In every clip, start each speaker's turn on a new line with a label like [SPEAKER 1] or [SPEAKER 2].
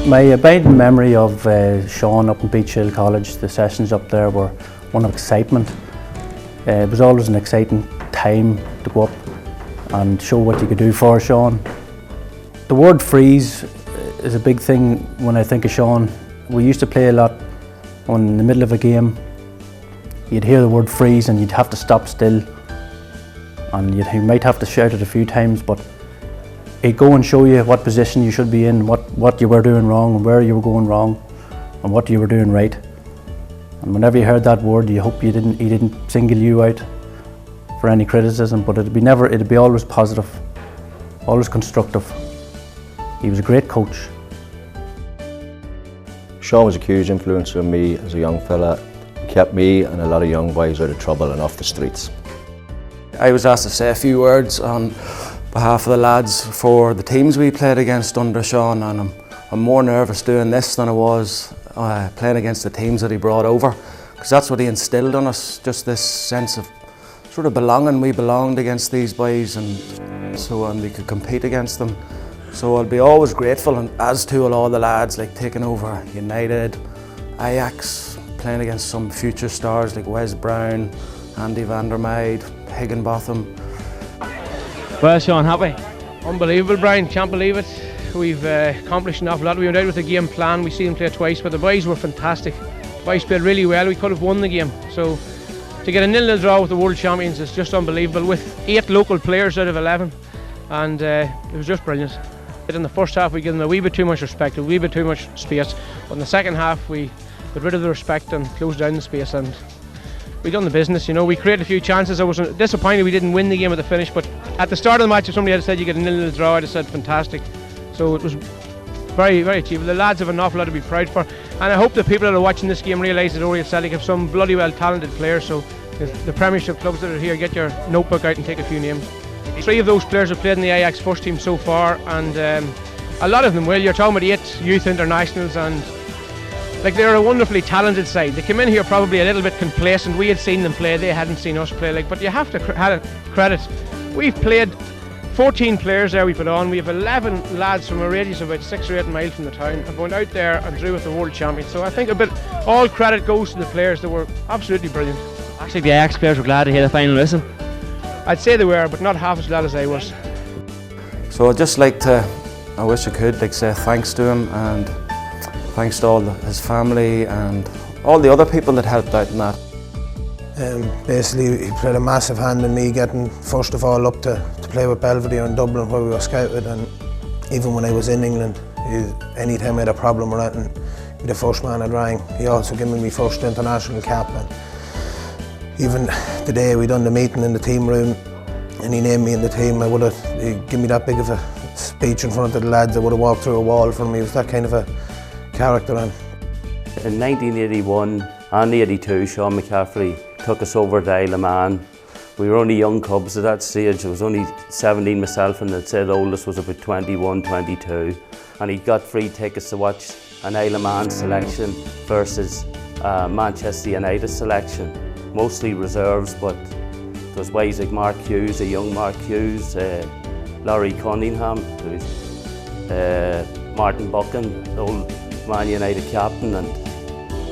[SPEAKER 1] My abiding memory of Sean up in Beach Hill College, the sessions up there were one of excitement. It was always an exciting time to go up and show what you could do for Sean. The word freeze is a big thing when I think of Sean. We used to play a lot in the middle of a game. You'd hear the word freeze and you'd have to stop still, and you might have to shout it a few times, but he'd go and show you what position you should be in, what you were doing wrong and where you were going wrong and what you were doing right. And whenever you heard that word, you hope he didn't single you out for any criticism, but it'd be always positive, always constructive. He was a great coach.
[SPEAKER 2] Sean was a huge influence on me as a young fella. He kept me and a lot of young boys out of trouble and off the streets.
[SPEAKER 3] I was asked to say a few words on behalf of the lads for the teams we played against under Sean, and I'm more nervous doing this than I was playing against the teams that he brought over, because that's what he instilled on us, just this sense of sort of belonging. We belonged against these boys, and we could compete against them. So I'll be always grateful, and as to all the lads, like taking over United, Ajax, playing against some future stars like Wes Brown, Andy van der Meijde, Higginbotham.
[SPEAKER 4] Well, Sean, happy? Unbelievable, Brian, can't believe it. We've accomplished an awful lot. We went out with a game plan, we see them play twice, but the boys were fantastic. The boys played really well, we could have won the game. So to get a 0-0 draw with the world champions is just unbelievable, with 8 local players out of 11, and it was just brilliant. In the first half we gave them a wee bit too much respect, a wee bit too much space, but in the second half we got rid of the respect and closed down the space, and we done the business. You know, we created a few chances. I was disappointed we didn't win the game at the finish, but at the start of the match, if somebody had said you get a 0-0 draw, I'd have said fantastic. So it was very, very achievable. The lads have an awful lot to be proud for, and I hope the people that are watching this game realise that ORIEL CELTIC have some bloody well talented players. So if the Premiership clubs that are here, get your notebook out and take a few names. 3 of those players have played in the Ajax first team so far, and a lot of them will. You're talking about 8 youth internationals, and like, they're a wonderfully talented side. They came in here probably a little bit complacent. We had seen them play, they hadn't seen us play. But you have to credit. We've played 14 players there we put on. We have 11 lads from a radius of about 6 or 8 miles from the town have gone out there and drew with the world champions. So I think all credit goes to the players. They were absolutely brilliant. Actually, the Ajax players were glad to hear the final whistle.
[SPEAKER 3] I'd say they were, but not half as glad as I was. So I'd just like to, I wish I could, say thanks to him, and thanks to all his family and all the other people that helped out in that.
[SPEAKER 5] Basically, he played a massive hand in me getting, first of all, up to play with Belvedere in Dublin, where we were scouted, and even when I was in England, any time I had a problem or anything, he'd be the first man I'd rang. He also gave me my first international cap, and even the day we done the meeting in the team room and he named me in the team, he'd give me that big of a speech in front of the lads. I would have walked through a wall for him. He was that kind of a character.
[SPEAKER 6] In 1981 and 82, Sean Mc Caffrey took us over to Isle of Man. We were only young cubs at that stage. I was only 17 myself, and the said oldest was about 21, 22. And he got free tickets to watch an Isle of Man selection versus Manchester United selection. Mostly reserves, but there's guys like Mark Hughes, a young Mark Hughes, Laurie Cunningham, Martin Buchan, the old Man United captain, and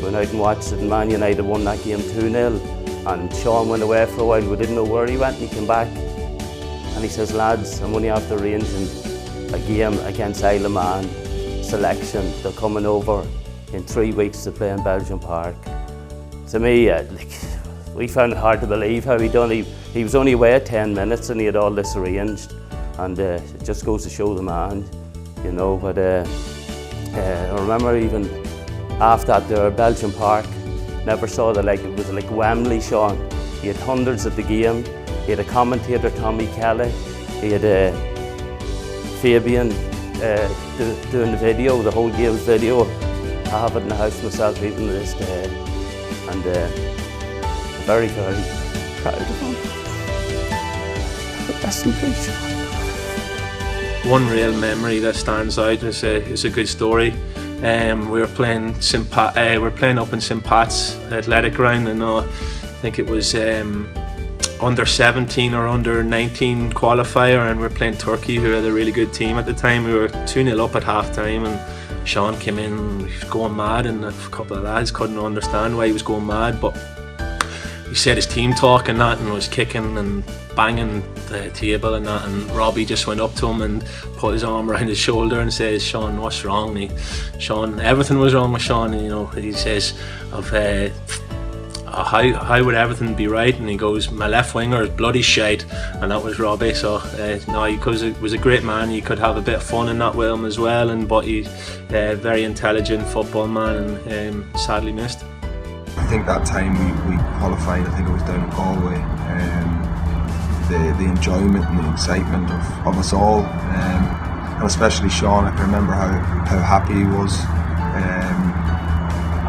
[SPEAKER 6] went out and watched it, and Man United won that game 2-0, and Sean went away for a while. We didn't know where he went, and he came back and he says, lads, I'm only after arranging a game against Isle of Man selection. They're coming over in 3 weeks to play in Belgium Park. To me, we found it hard to believe how he was only away 10 minutes and he had all this arranged, and it just goes to show the man, you know. But I remember even after that there, Belgium Park, never saw the like. It was like Wembley, Sean. He had hundreds at the game. He had a commentator, Tommy Kelly. He had Fabian doing the video, the whole game's video. I have it in the house myself even to this day, and very, very proud of him. Rest in peace, Sean.
[SPEAKER 7] One real memory that stands out is a good story. We were playing up in St Pat's Athletic Ground, and I think it was under 17 or under 19 qualifier, and we were playing Turkey, who had a really good team at the time. We were 2-0 up at half time, and Sean came in, he was going mad, and a couple of lads couldn't understand why he was going mad, but he said his team talk and that, and was kicking and banging the table and that, and Robbie just went up to him and put his arm around his shoulder and says, "Sean, what's wrong?" And Sean, everything was wrong with Sean, and, you know, he says, how would everything be right? And he goes, "My left winger is bloody shite," and that was Robbie. So no, he was a great man. You could have a bit of fun in that with him as well, but he's a very intelligent football man, and sadly missed.
[SPEAKER 8] I think that time we qualified, I think it was down in Galway. The enjoyment and the excitement of us all, and especially Sean, I can remember how happy he was.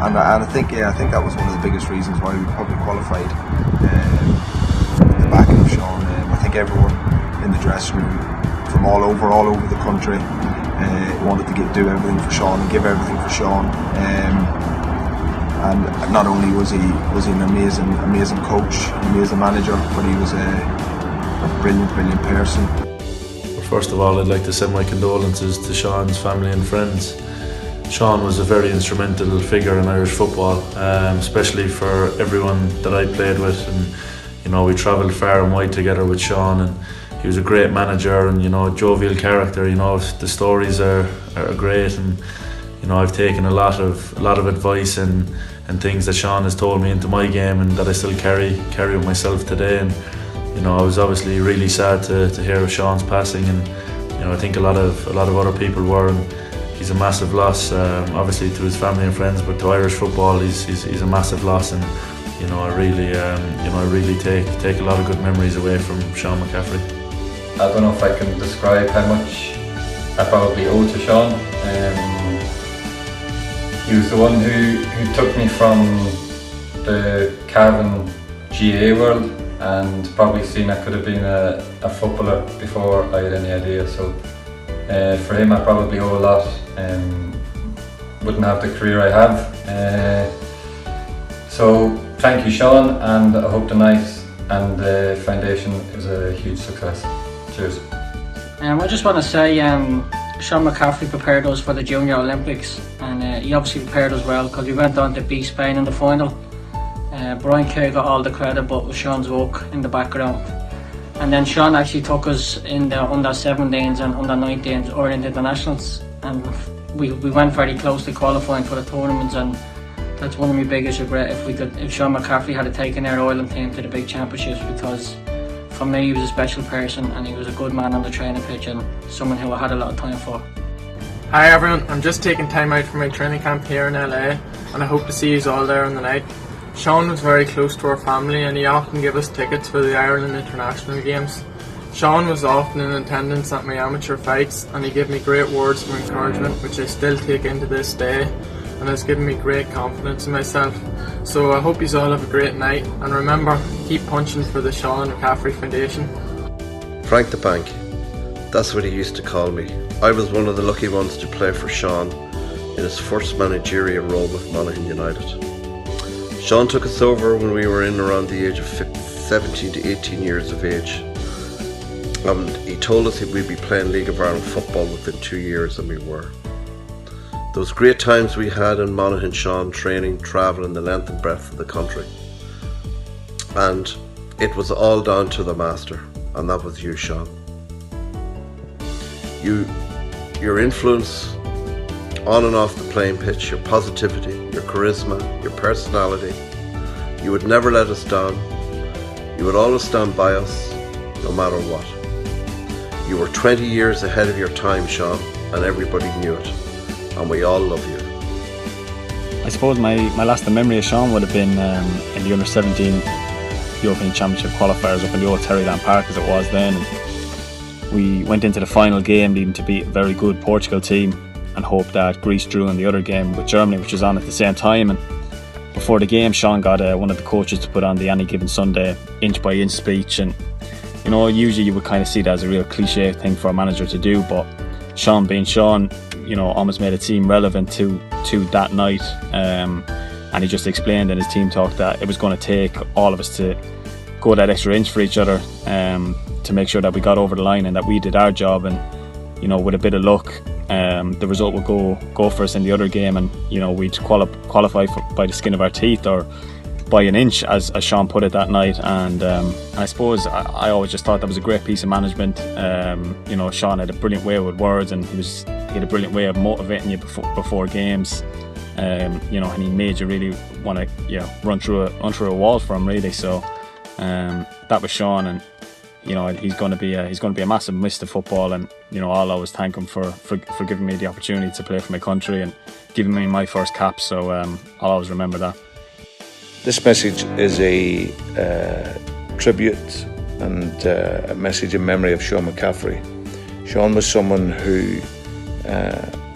[SPEAKER 8] And I think that was one of the biggest reasons why we probably qualified. The backing of Sean. I think everyone in the dressing room from all over the country wanted to do everything for Sean and give everything for Sean. And not only was he an amazing coach, an amazing manager, but he was a brilliant person.
[SPEAKER 9] First of all, I'd like to send my condolences to Sean's family and friends. Sean was a very instrumental figure in Irish football, especially for everyone that I played with, and you know, we travelled far and wide together with Sean, and he was a great manager and, you know, a jovial character. You know, the stories are great, and you know, I've taken a lot of advice and things that Sean has told me into my game, and that I still carry with myself today. And you know, I was obviously really sad to hear of Sean's passing, and you know, I think a lot of other people were. And he's a massive loss, obviously to his family and friends, but to Irish football, he's a massive loss. And you know, I really take a lot of good memories away from Sean Mc Caffrey.
[SPEAKER 10] I don't know if I can describe how much I probably owe to Sean. He was the one who took me from the Cavan GA world, and probably seen I could have been a footballer before I had any idea. So for him, I probably owe a lot. Wouldn't have the career I have. So thank you, Sean, and I hope the night and the foundation is a huge success. Cheers.
[SPEAKER 11] I just want to say Sean Mc Caffrey prepared us for the Junior Olympics, and he obviously prepared us well, because we went on to beat Spain in the final. Brian Kerr got all the credit, but it was Sean's work in the background. And then Sean actually took us in the under-17s and under-19s Orient Internationals, and we went very close to qualifying for the tournaments, and that's one of my biggest regrets if Sean Mc Caffrey had taken our Ireland team to the big championships, because for me he was a special person, and he was a good man on the training pitch, and someone who I had a lot of time for.
[SPEAKER 12] Hi everyone, I'm just taking time out from my training camp here in LA, and I hope to see you all there on the night. Sean was very close to our family, and he often gave us tickets for the Ireland international games. Sean was often in attendance at my amateur fights, and he gave me great words of encouragement, which I still take into this day, and has given me great confidence in myself. So I hope you all have a great night, and remember, keep punching for the Sean Mc Caffrey Foundation.
[SPEAKER 13] Frank the Bank, that's what he used to call me. I was one of the lucky ones to play for Sean in his first managerial role with Monaghan United. Sean took us over when we were in around the age of 17 to 18 years of age. And he told us that we'd be playing League of Ireland football within 2 years, and we were. Those great times we had in Monaghan, Sean, training, travelling the length and breadth of the country. And it was all down to the master, and that was you, Sean. Your influence on and off the playing pitch, your positivity, your charisma, your personality. You would never let us down. You would always stand by us, no matter what. You were 20 years ahead of your time, Sean, and everybody knew it. And we all love you.
[SPEAKER 14] I suppose my lasting memory of Sean would have been in the under-17 European Championship qualifiers up in the old Terryland Park, as it was then. And we went into the final game needing to beat a very good Portugal team, and hoped that Greece drew in the other game with Germany, which was on at the same time. And before the game, Sean got one of the coaches to put on the Any Given Sunday inch by inch speech, and you know, usually you would kind of see that as a real cliche thing for a manager to do, but Sean being Sean, you know, almost made it seem relevant to that night, and he just explained in his team talk that it was going to take all of us to go that extra inch for each other, to make sure that we got over the line and that we did our job, and you know, with a bit of luck the result would go for us in the other game, and we'd qualify by the skin of our teeth or by an inch, as Sean put it that night. And I suppose I always just thought that was a great piece of management. Sean had a brilliant way with words, and he had a brilliant way of motivating you before games. And he made you really want to run through a wall for him, really. So that was Sean, and he's going to be a massive miss to football, and I'll always thank him for giving me the opportunity to play for my country and giving me my first cap. So I'll always remember that.
[SPEAKER 15] This message is a tribute and a message in memory of Sean Mc Caffrey. Sean was someone who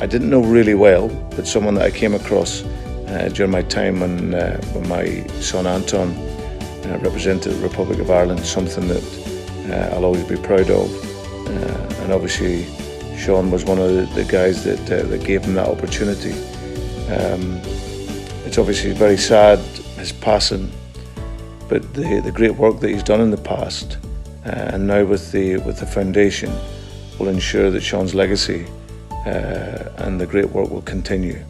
[SPEAKER 15] I didn't know really well, but someone that I came across during my time when my son Anton represented the Republic of Ireland, something that I'll always be proud of. And obviously Sean was one of the guys that gave him that opportunity. It's obviously very sad, his passing, but the great work that he's done in the past and now with the foundation will ensure that Sean's legacy and the great work will continue.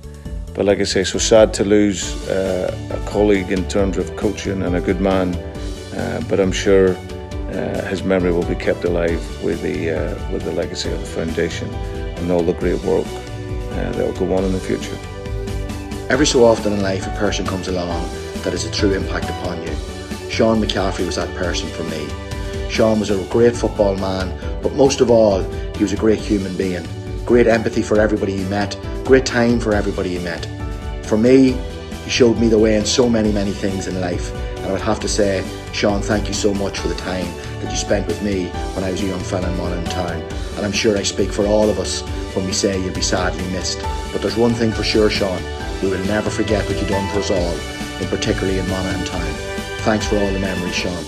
[SPEAKER 15] But like I say, so sad to lose a colleague in terms of coaching and a good man, but I'm sure his memory will be kept alive with the legacy of the foundation and all the great work that will go on in the future.
[SPEAKER 16] Every so often in life a person comes along that has a true impact upon you. Sean Mc Caffrey was that person for me. Sean was a great football man, but most of all he was a great human being. Great empathy for everybody he met, great time for everybody he met. For me, he showed me the way in so many things in life, and I would have to say, Sean, thank you so much for the time that you spent with me when I was a young fella in Monaghan town. And I'm sure I speak for all of us when we say you'll be sadly missed. But there's one thing for sure, Sean, we will never forget what you've done for us all, and particularly in Monaghan town. Thanks for all the memories, Sean.